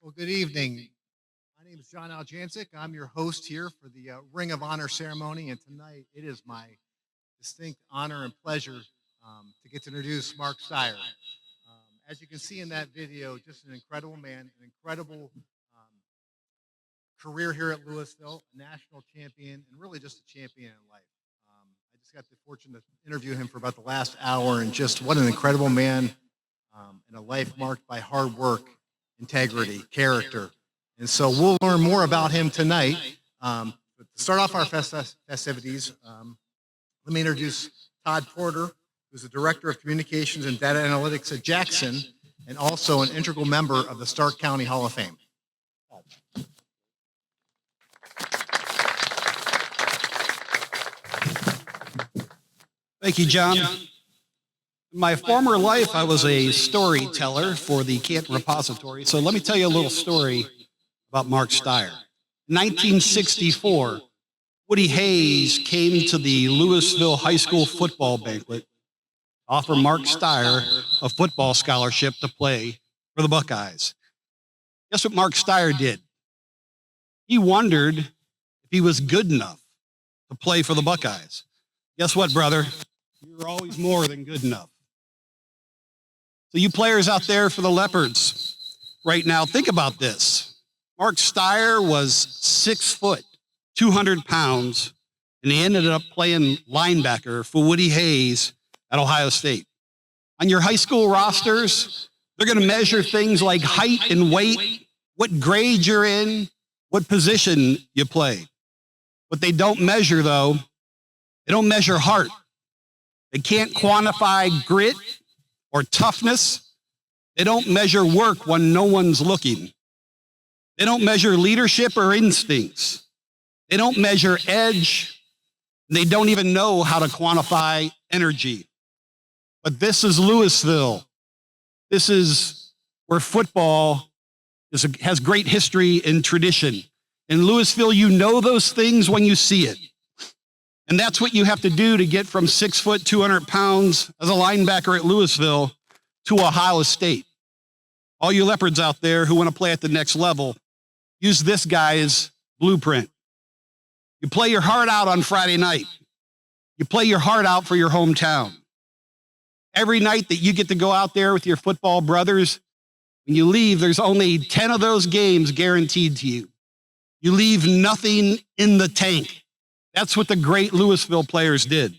Well, good evening. My name is John Aljancic. I'm your host here for the Ring of Honor ceremony, and tonight it is my distinct honor and pleasure to get to introduce Mark Stier. As you can see in that video, just an incredible man, an incredible career here at Louisville, a national champion, and really just a champion in life. I just got the fortune to interview him for about the last hour, and just what an incredible man and a life marked by hard work, integrity, character. And so we'll learn more about him tonight. But to start off our festivities, let me introduce Todd Porter, who's the Director of Communications and Data Analytics at Jackson, and also an integral member of the Stark County Hall of Fame. Thank you, John. In my former life, I was a storyteller for the Canton Repository. So let me tell you a little story about Mark Stier. 1964, Woody Hayes came to the Louisville High School football banquet to offer Mark Stier a football scholarship to play for the Buckeyes. Guess what Mark Stier did? He wondered if he was good enough to play for the Buckeyes. Guess what, brother? You're always more than good enough. So you players out there for the Leopards right now, think about this. Mark Stier was 6 foot, 200 pounds, and he ended up playing linebacker for Woody Hayes at Ohio State. On your high school rosters, they're going to measure things like height and weight, what grade you're in, what position you play. What they don't measure, though, they don't measure heart. They can't quantify grit or toughness. They don't measure work when no one's looking. They don't measure leadership or instincts. They don't measure edge. They don't even know how to quantify energy. But this is Louisville. This is where football has great history and tradition. In Louisville, you know those things when you see it. And that's what you have to do to get from 6 foot, 200 pounds as a linebacker at Louisville to Ohio State. All you Leopards out there who want to play at the next level, use this guy's blueprint. You play your heart out on Friday night. You play your heart out for your hometown. Every night that you get to go out there with your football brothers, when you leave, there's only 10 of those games guaranteed to you. You leave nothing in the tank. That's what the great Louisville players did.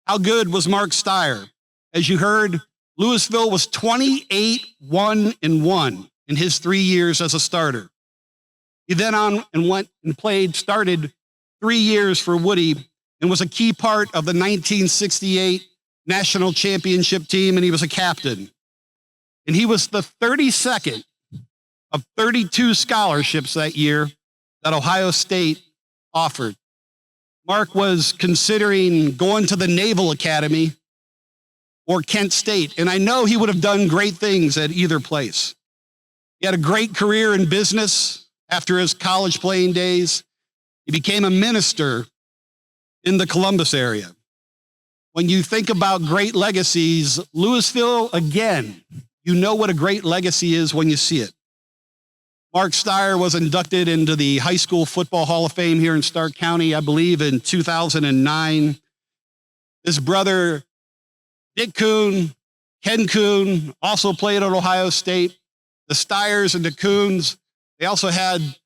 How good was Mark Stier? As you heard, Louisville was 28-1-1 in his 3 years as a starter. He then on and went and started 3 years for Woody and was a key part of the 1968 national championship team, and he was a captain. And he was the 32nd of 32 scholarships that year that Ohio State offered. Mark was considering going to the Naval Academy or Kent State, and I know he would have done great things at either place. He had a great career in business after his college playing days. He became a minister in the Columbus area. When you think about great legacies, Louisville, again, you know what a great legacy is when you see it. Mark Stier was inducted into the High School Football Hall of Fame here in Stark County, I believe, in 2009. His brother, Dick Kuhn, Ken Kuhn, also played at Ohio State. The Stiers and the Kuhns, they also had a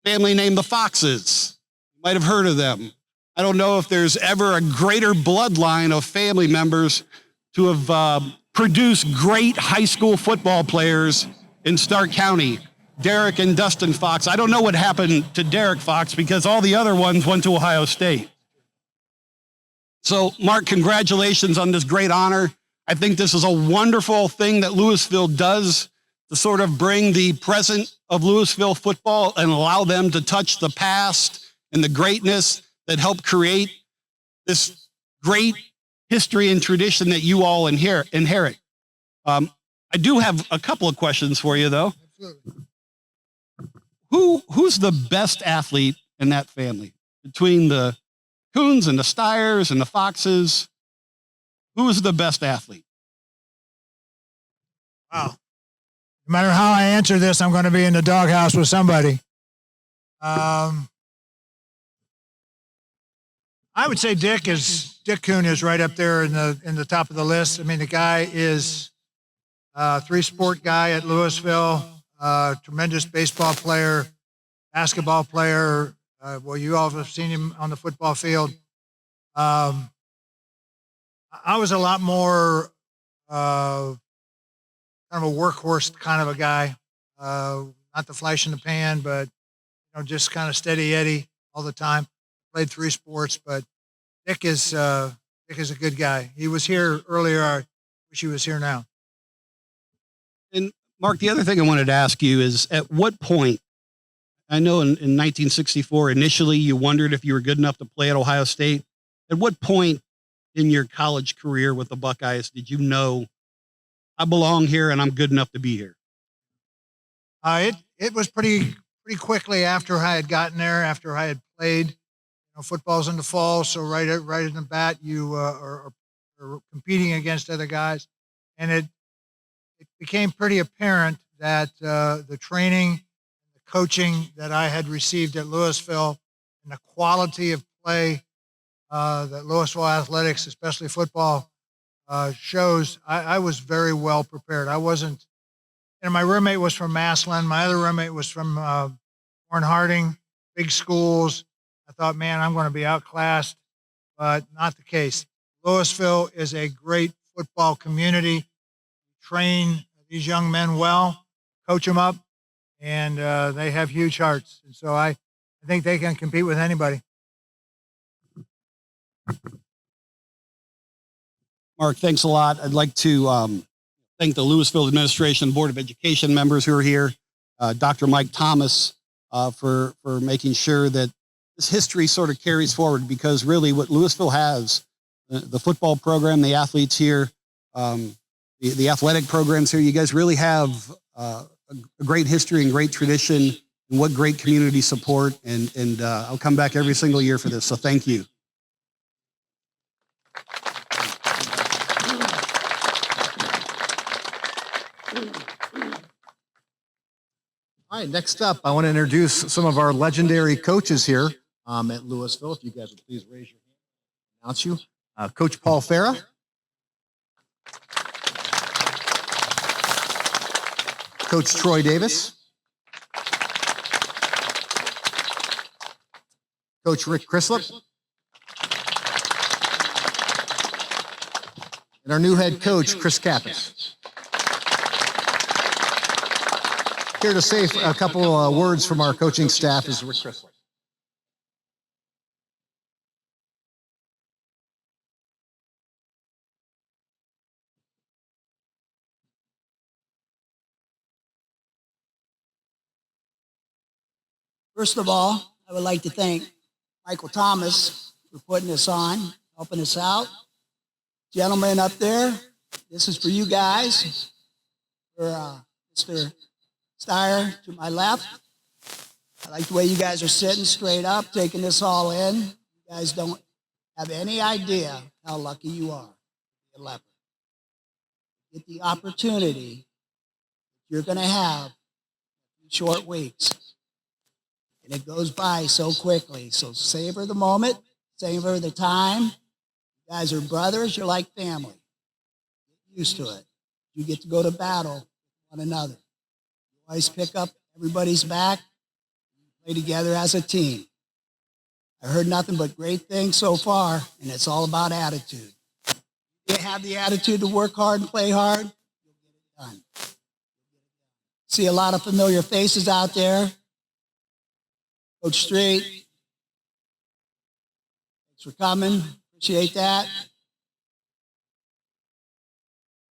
family named the Foxes. You might have heard of them. I don't know if there's ever a greater bloodline of family members to have produced great high school football players in Stark County. Derek and Dustin Fox. I don't know what happened to Derek Fox because all the other ones went to Ohio State. So, Mark, congratulations on this great honor. I think this is a wonderful thing that Louisville does to sort of bring the present of Louisville football and allow them to touch the past and the greatness that helped create this great history and tradition that you all inherit. I do have a couple of questions for you, though. Absolutely. Who's the best athlete in that family? Between the Coons and the Stiers and the Foxes, who is the best athlete? Wow. No matter how I answer this, I'm going to be in the doghouse with somebody. I would say Dick Kuhn is right up there in the top of the list. I mean, the guy is a three-sport guy at Louisville, tremendous baseball player, basketball player. Well, you all have seen him on the football field. I was a lot more kind of a workhorse kind of a guy, not the flash in the pan, but just kind of steady Eddie all the time. Played three sports, but Dick is a good guy. He was here earlier. I wish he was here now. And Mark, the other thing I wanted to ask you is, at what point, I know in 1964, initially you wondered if you were good enough to play at Ohio State. At what point in your college career with the Buckeyes did you know I belong here and I'm good enough to be here? It was pretty quickly after I had gotten there, after I had played. Football's in the fall, so right in the bat, you are competing against other guys, and it became pretty apparent that the training, the coaching that I had received at Louisville, and the quality of play that Louisville athletics, especially football, shows, I was very well prepared. I wasn't, my roommate was from Massillon. My other roommate was from Warren Harding, big schools. I thought, man, I'm going to be outclassed, but not the case. Louisville is a great football community. Train these young men well, coach them up, and they have huge hearts. And so I think they can compete with anybody. Mark, thanks a lot. I'd like to thank the Louisville Administration, Board of Education members who are here, Dr. Mike Thomas, for making sure that this history sort of carries forward, because really what Louisville has, the football program, the athletes here, the athletic programs here, you guys really have a great history and great tradition, and what great community support. And I'll come back every single year for this. So thank you. All right, next up, I want to introduce some of our legendary coaches here at Louisville. If you guys would please raise your hand, announce you. Coach Paul Farah. Coach Troy Davis. Coach Rick Crislip. And our new head coach, Chris Kappas. Here to say a couple words from our coaching staff is Rick Crislip. First of all, I would like to thank Michael Thomas for putting this on, helping us out. Gentlemen up there, this is for you guys. For Mr. Stier to my left. I like the way you guys are sitting straight up, taking this all in. You guys don't have any idea how lucky you are to be a Leopard. Get the opportunity you're going to have in short weeks. And it goes by so quickly. So savor the moment, savor the time. You guys are brothers, you're like family. Get used to it. You get to go to battle with one another. You always pick up everybody's back, play together as a team. I heard nothing but great things so far, and it's all about attitude. If you have the attitude to work hard and play hard, you'll get it done. See a lot of familiar faces out there. Coach Street, thanks for coming. Appreciate that.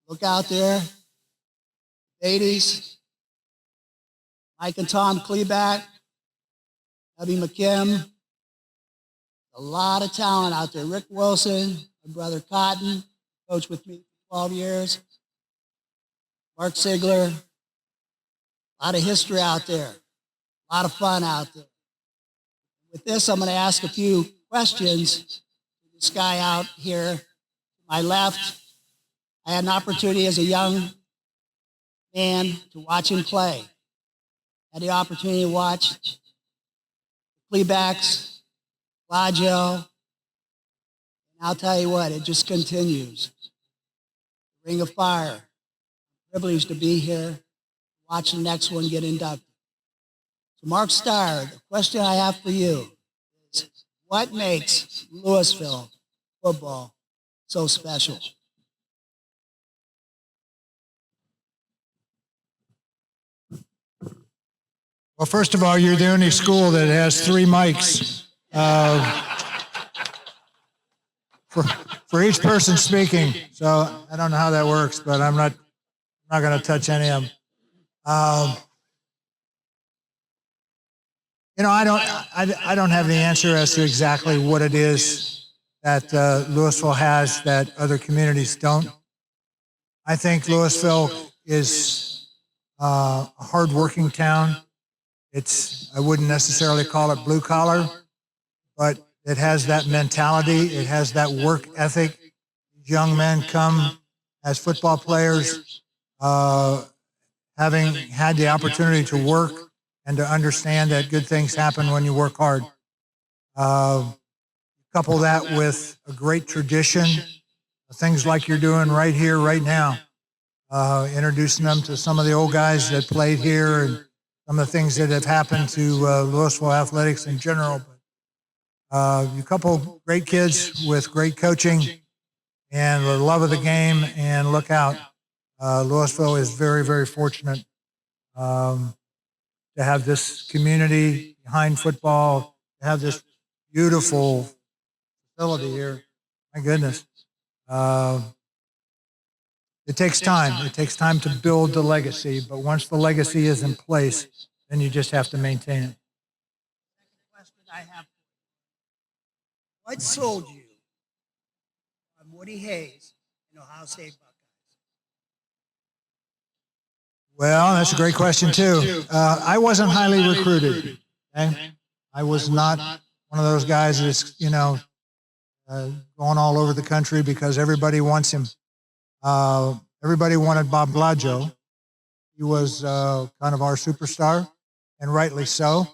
Look out there. Ladies, Mike and Tom Kleback, Debbie McKim, a lot of talent out there. Rick Wilson, my brother Cotton, coached with me for 12 years. Mark Sigler, a lot of history out there. A lot of fun out there. With this, I'm going to ask a few questions. This guy out here to my left, I had an opportunity as a young and to watch him play. Had the opportunity to watch Cleabacks, Lodgell, and I'll tell you what, it just continues. Ring of Fire. Privileged to be here, watch the next one get inducted. So Mark Stier, the question I have for you is, what makes Louisville football so special? Well, first of all, you're the only school that has 3 mics for each person speaking. So I don't know how that works, but I'm not going to touch any of them. I don't have the answer as to exactly what it is that Louisville has that other communities don't. I think Louisville is a hardworking town. I wouldn't necessarily call it blue collar, but it has that mentality. It has that work ethic. Young men come as football players, having had the opportunity to work and to understand that good things happen when you work hard. Couple that with a great tradition, things like you're doing right here, right now, introducing them to some of the old guys that played here and some of the things that have happened to Louisville athletics in general. You couple great kids with great coaching and the love of the game, and look out. Louisville is very, very fortunate to have this community behind football, to have this beautiful facility here. My goodness. It takes time. It takes time to build the legacy, but once the legacy is in place, then you just have to maintain it. Question I have: what sold you on Woody Hayes and Ohio State Buckeyes? Well, that's a great question too. I wasn't highly recruited. Okay? I was not one of those guys that's, going all over the country because everybody wants him. Everybody wanted Bob Gladjo. He was kind of our superstar, and rightly so.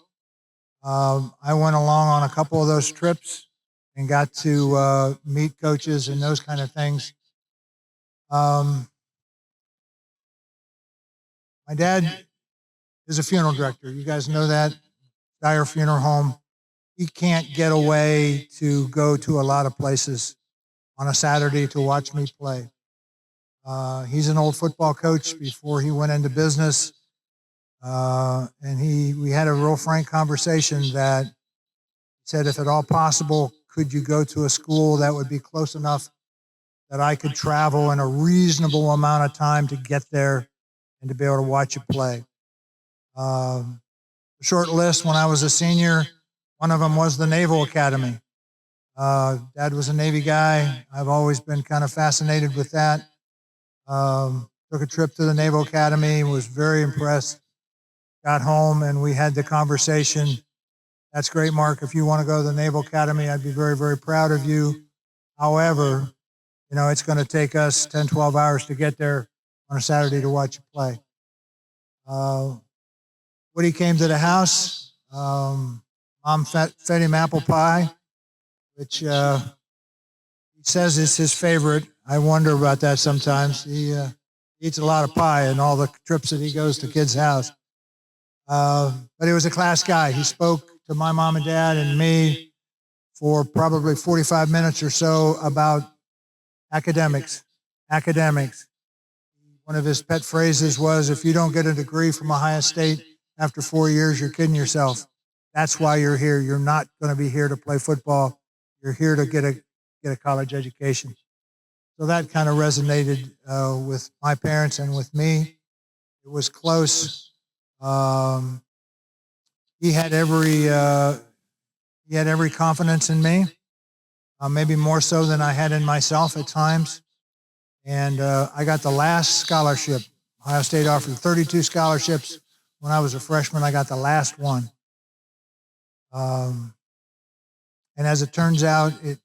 I went along on a couple of those trips and got to meet coaches and those kind of things. My dad is a funeral director. You guys know that. Stier Funeral Home. He can't get away to go to a lot of places on a Saturday to watch me play. He's an old football coach before he went into business. And we had a real frank conversation that said, if at all possible, could you go to a school that would be close enough that I could travel in a reasonable amount of time to get there and to be able to watch you play. Short list, when I was a senior, one of them was the Naval Academy. Dad was a Navy guy. I've always been kind of fascinated with that. Took a trip to the Naval Academy, was very impressed. Got home and we had the conversation. That's great, Mark. If you want to go to the Naval Academy, I'd be very, very proud of you. However, it's going to take us 10, 12 hours to get there on a Saturday to watch you play. Woody came to the house. Mom fed him apple pie, which he says is his favorite. I wonder about that sometimes. He eats a lot of pie in all the trips that he goes to kids' house. But he was a class guy. He spoke to my mom and dad and me for probably 45 minutes or so about academics. One of his pet phrases was, if you don't get a degree from Ohio State after 4 years, you're kidding yourself. That's why you're here. You're not going to be here to play football. You're here to get a college education. So that kind of resonated with my parents and with me. It was close. He had every confidence in me, maybe more so than I had in myself at times. And I got the last scholarship. Ohio State offered 32 scholarships. When I was a freshman, I got the last one. And as it turns out, it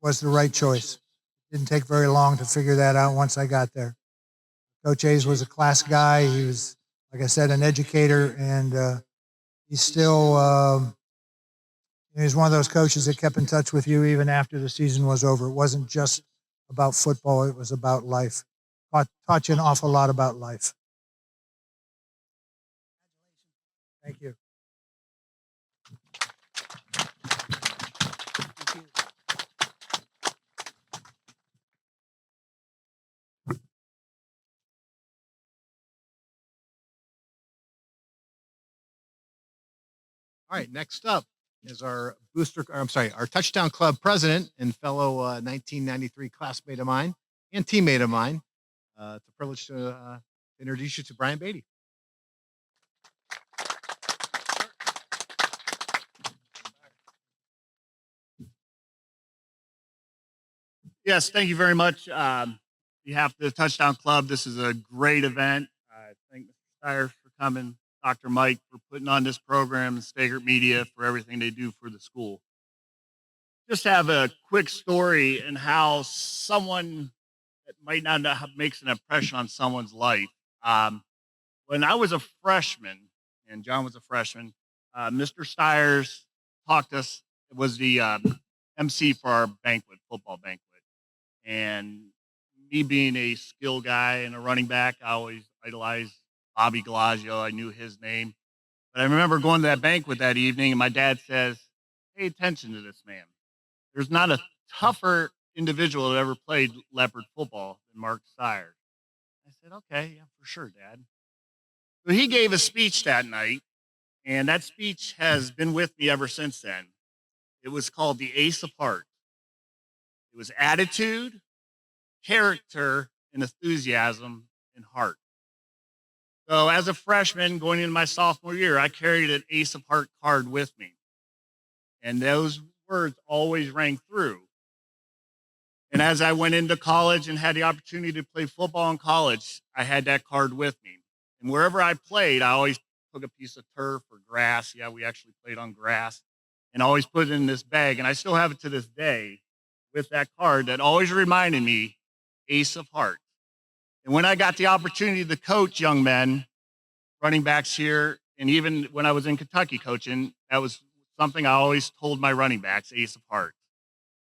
was the right choice. It didn't take very long to figure that out once I got there. Coach Hayes was a class guy. He was, like I said, an educator, and he's still he's one of those coaches that kept in touch with you even after the season was over. It wasn't just about football. It was about life. Taught you an awful lot about life. Thank you. All right, next up is our our touchdown club president and fellow 1993 classmate of mine and teammate of mine. It's a privilege to introduce you to Brian Beatty. Yes, thank you very much. Behalf of the Touchdown Club, this is a great event. I thank Mr. Stier for coming, Dr. Mike for putting on this program, and Stagert Media for everything they do for the school. Just have a quick story and how someone that might not know how makes an impression on someone's life. When I was a freshman, and John was a freshman, Mr. Stiers talked us. It was the MC for our banquet, football banquet. And me being a skill guy and a running back, I always idolized Bobby Galagio. I knew his name. But I remember going to that banquet that evening, and my dad says, pay attention to this man. There's not a tougher individual that ever played Leopard football than Mark Stier. I said, okay, yeah, for sure, Dad. So he gave a speech that night, and that speech has been with me ever since then. It was called The Ace of Heart. It was attitude, character, and enthusiasm and heart. So as a freshman going into my sophomore year, I carried an Ace of Heart card with me. And those words always rang through. And as I went into college and had the opportunity to play football in college, I had that card with me. And wherever I played, I always took a piece of turf or grass. Yeah, we actually played on grass. And I always put it in this bag. And I still have it to this day with that card that always reminded me, Ace of Heart. And when I got the opportunity to coach young men, running backs here, and even when I was in Kentucky coaching, that was something I always told my running backs, Ace of Heart.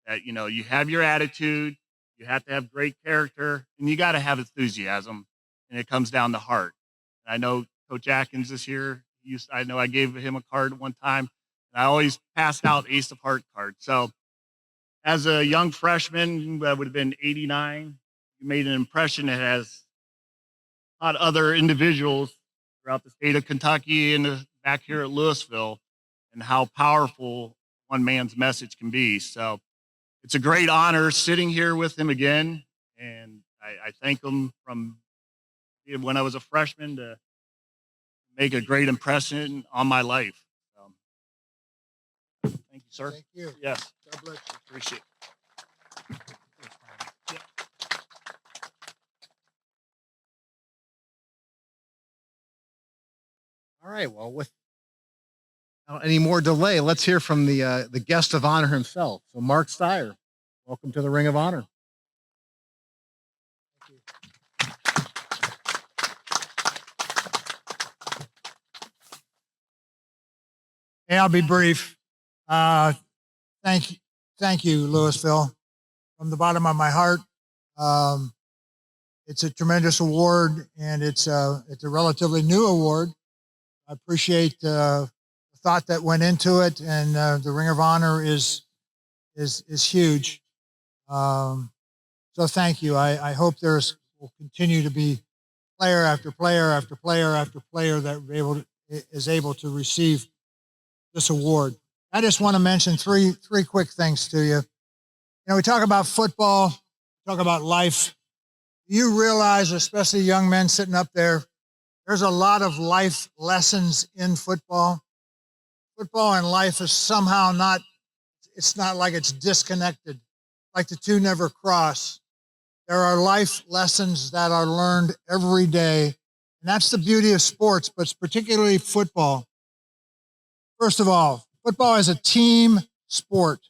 That, you know, you have your attitude, you have to have great character, and you got to have enthusiasm, and it comes down to heart. And I know Coach Atkins is here. I know I gave him a card one time, and I always passed out Ace of Heart cards. So as a young freshman, that would have been 89, you made an impression that has taught other individuals throughout the state of Kentucky and back here at Louisville, and how powerful one man's message can be. So it's a great honor sitting here with him again. And I thank him from when I was a freshman to make a great impression on my life. Thank you, sir. Thank you. Yes. God bless you. Appreciate it. All right, well, without any more delay, let's hear from the guest of honor himself. So Mark Stier, welcome to the Ring of Honor. Hey, I'll be brief. Thank you, Louisville, from the bottom of my heart. It's a tremendous award, and it's a relatively new award. I appreciate the thought that went into it, and the Ring of Honor is huge. So thank you. I hope will continue to be player after player after player after player that is able to receive this award. I just want to mention three quick things to you. You know, we talk about football, talk about life. You realize, especially young men sitting up there, there's a lot of life lessons in football. Football and life is somehow it's not like it's disconnected, like the two never cross. There are life lessons that are learned every day. And that's the beauty of sports, but it's particularly football. First of all, football is a team sport.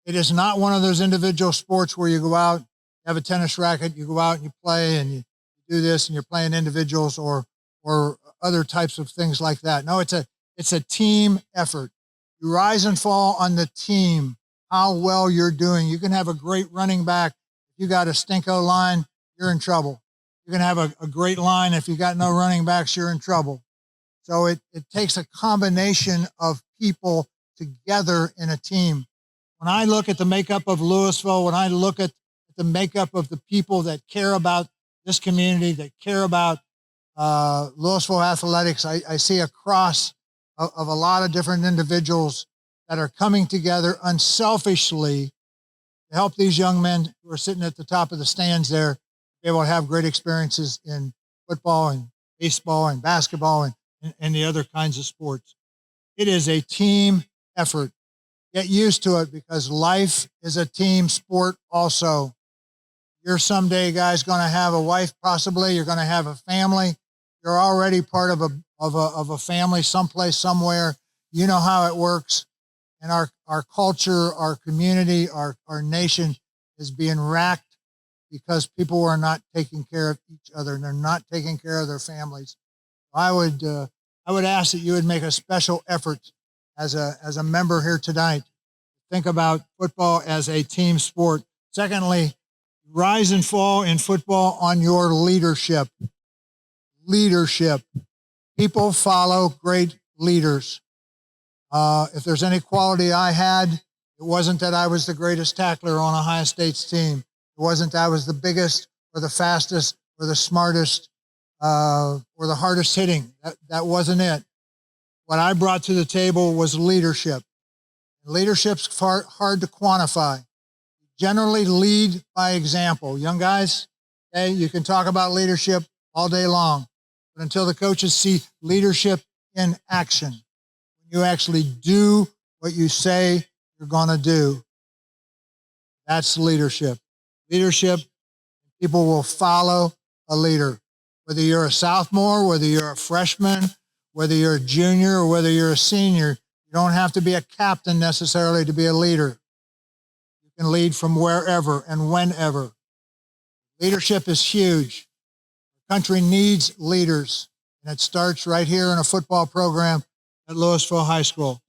It is not one of those individual sports where you go out, you have a tennis racket, you go out and you play and you do this and you're playing individuals or other types of things like that. No, it's a team effort. You rise and fall on the team, how well you're doing. You can have a great running back. If you got a stinko line, you're in trouble. You can have a great line. If you got no running backs, you're in trouble. So it takes a combination of people together in a team. When I look at the makeup of Louisville, when I look at the makeup of the people that care about this community, that care about Louisville athletics, I see a cross of a lot of different individuals that are coming together unselfishly to help these young men who are sitting at the top of the stands there be able to have great experiences in football and baseball and basketball and the other kinds of sports. It is a team effort. Get used to it because life is a team sport also. You're someday, guys, going to have a wife, possibly. You're going to have a family. You're already part of a family someplace, somewhere. You know how it works. And our culture, our community, our nation is being racked because people are not taking care of each other and they're not taking care of their families. I would ask that you would make a special effort as a member here tonight. Think about football as a team sport. Secondly, rise and fall in football on your leadership. Leadership. People follow great leaders. If there's any quality I had, it wasn't that I was the greatest tackler on Ohio State's team. It wasn't that I was the biggest or the fastest or the smartest or the hardest hitting. That wasn't it. What I brought to the table was leadership. Leadership's hard to quantify. Generally lead by example. Young guys, okay, you can talk about leadership all day long, but until the coaches see leadership in action, you actually do what you say you're going to do. That's leadership. Leadership, people will follow a leader. Whether you're a sophomore, whether you're a freshman, whether you're a junior, or whether you're a senior, you don't have to be a captain necessarily to be a leader. You can lead from wherever and whenever. Leadership is huge. The country needs leaders, and it starts right here in a football program at Louisville High School.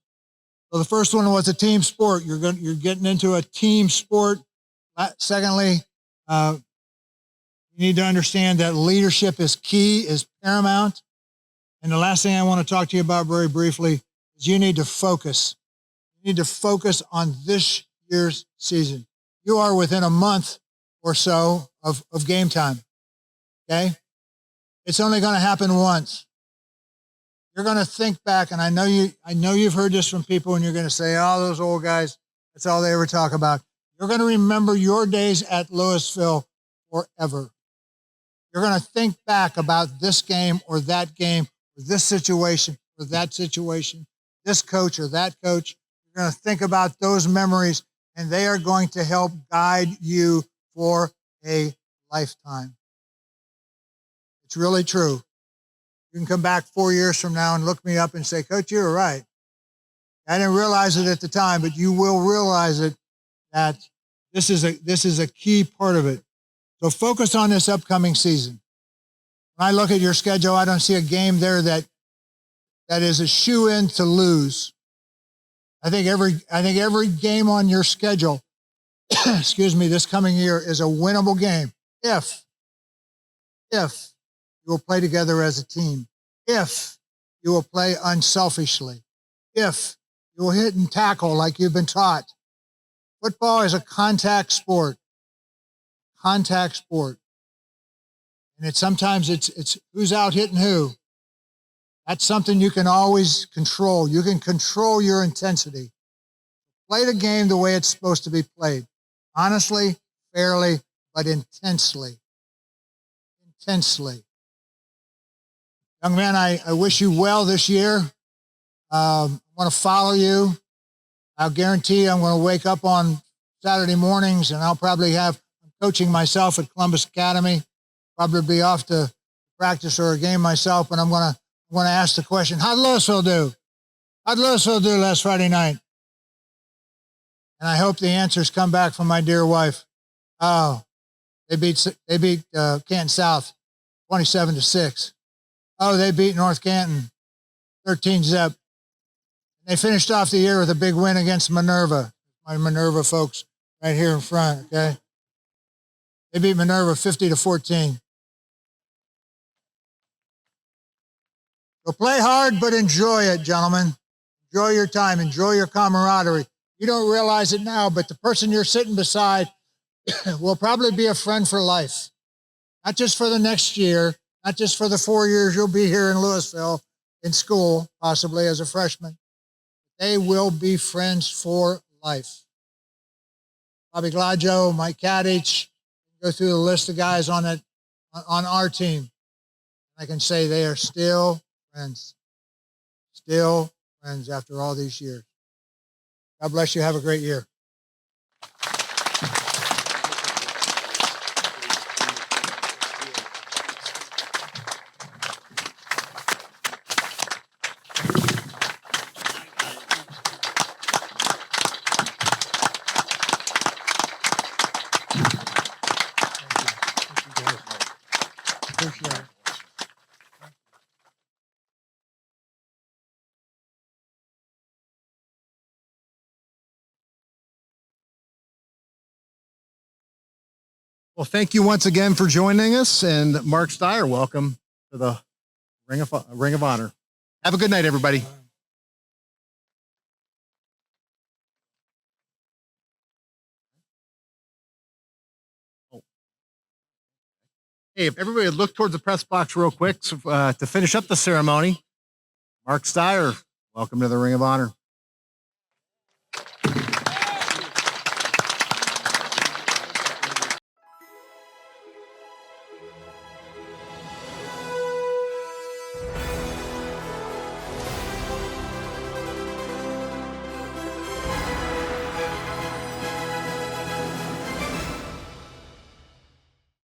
So the first one was a team sport. You're getting into a team sport. Secondly, you need to understand that leadership is key, is paramount. And the last thing I want to talk to you about very briefly is you need to focus. You need to focus on this year's season. You are within a month or so of game time, okay? It's only going to happen once. You're going to think back, and I know you've heard this from people, and you're going to say, oh, those old guys, that's all they ever talk about. You're going to remember your days at Louisville forever. You're going to think back about this game or that game, or this situation or that situation, this coach or that coach. You're going to think about those memories, and they are going to help guide you for a lifetime. It's really true. You can come back 4 years from now and look me up and say, Coach, you were right. I didn't realize it at the time, but you will realize it, that this is a key part of it. So focus on this upcoming season. When I look at your schedule, I don't see a game there that is a shoe-in to lose. I think every game on your schedule, excuse me, this coming year is a winnable game if you will play together as a team, if you will play unselfishly, if you will hit and tackle like you've been taught. Football is a contact sport. Contact sport. And sometimes it's who's out hitting who. That's something you can always control. You can control your intensity. Play the game the way it's supposed to be played. Honestly, fairly, but intensely. Intensely. Young man, I wish you well this year. I want to follow you. I'll guarantee you I'm going to wake up on Saturday mornings and I'll probably have coaching myself at Columbus Academy, probably be off to practice or a game myself, but I'm going to ask the question, how'd Louisville do? How'd Louisville do last Friday night? And I hope the answers come back from my dear wife. Oh, they beat Canton South. 27-6. Oh, they beat North Canton 13-0. They finished off the year with a big win against Minerva. My Minerva folks right here in front, okay? They beat Minerva 50-14. So play hard, but enjoy it, gentlemen. Enjoy your time. Enjoy your camaraderie. You don't realize it now, but the person you're sitting beside will probably be a friend for life. Not just for the next year, not just for the 4 years you'll be here in Louisville in school, possibly as a freshman. They will be friends for life. Bobby Gladio, Mike Kadich, go through the list of guys on our team. I can say they are still friends after all these years. God bless you. Have a great year. Appreciate it. Well, thank you once again for joining us. And Mark Stier, welcome to the Ring of Honor. Have a good night, everybody. Hey, if everybody would look towards the press box real quick to finish up the ceremony. Mark Stier, welcome to the Ring of Honor.